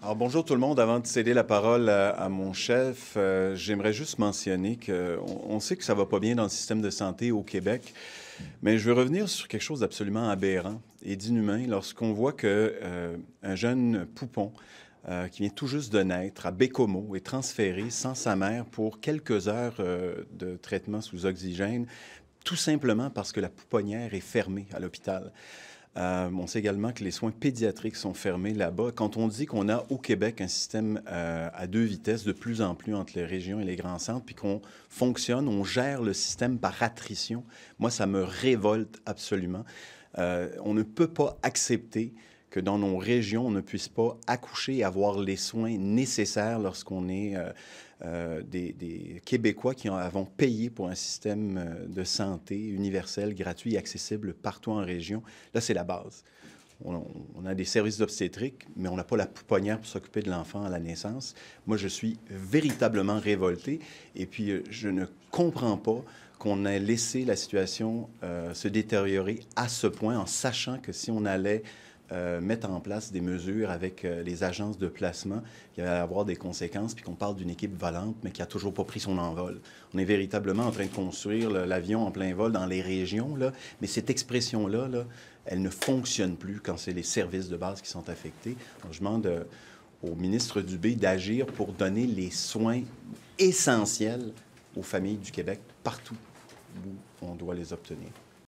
Alors bonjour tout le monde. Avant de céder la parole à mon chef, j'aimerais juste mentionner qu'on sait que ça va pas bien dans le système de santé au Québec, mais je veux revenir sur quelque chose d'absolument aberrant et d'inhumain lorsqu'on voit que un jeune poupon qui vient tout juste de naître à Bécomo est transféré sans sa mère pour quelques heures de traitement sous oxygène, tout simplement parce que la pouponnière est fermée à l'hôpital. On sait également que les soins pédiatriques sont fermés là-bas. Quand on dit qu'on a au Québec un système à deux vitesses de plus en plus entre les régions et les grands centres, puis qu'on fonctionne, on gère le système par attrition, moi, ça me révolte absolument. On ne peut pas accepter que dans nos régions, on ne puisse pas accoucher et avoir les soins nécessaires lorsqu'on est des Québécois qui avons payé pour un système de santé universel, gratuit et accessible partout en région. Là, c'est la base. On a des services d'obstétrique, mais on n'a pas la pouponnière pour s'occuper de l'enfant à la naissance. Moi, je suis véritablement révolté et puis je ne comprends pas qu'on ait laissé la situation se détériorer à ce point en sachant que si on allait mettre en place des mesures avec les agences de placement, il va y avoir des conséquences, puis qu'on parle d'une équipe volante, mais qui n'a toujours pas pris son envol. On est véritablement en train de construire l'avion en plein vol dans les régions, là, mais cette expression-là, là, elle ne fonctionne plus quand c'est les services de base qui sont affectés. Donc, je demande au ministre Dubé d'agir pour donner les soins essentiels aux familles du Québec partout où on doit les obtenir.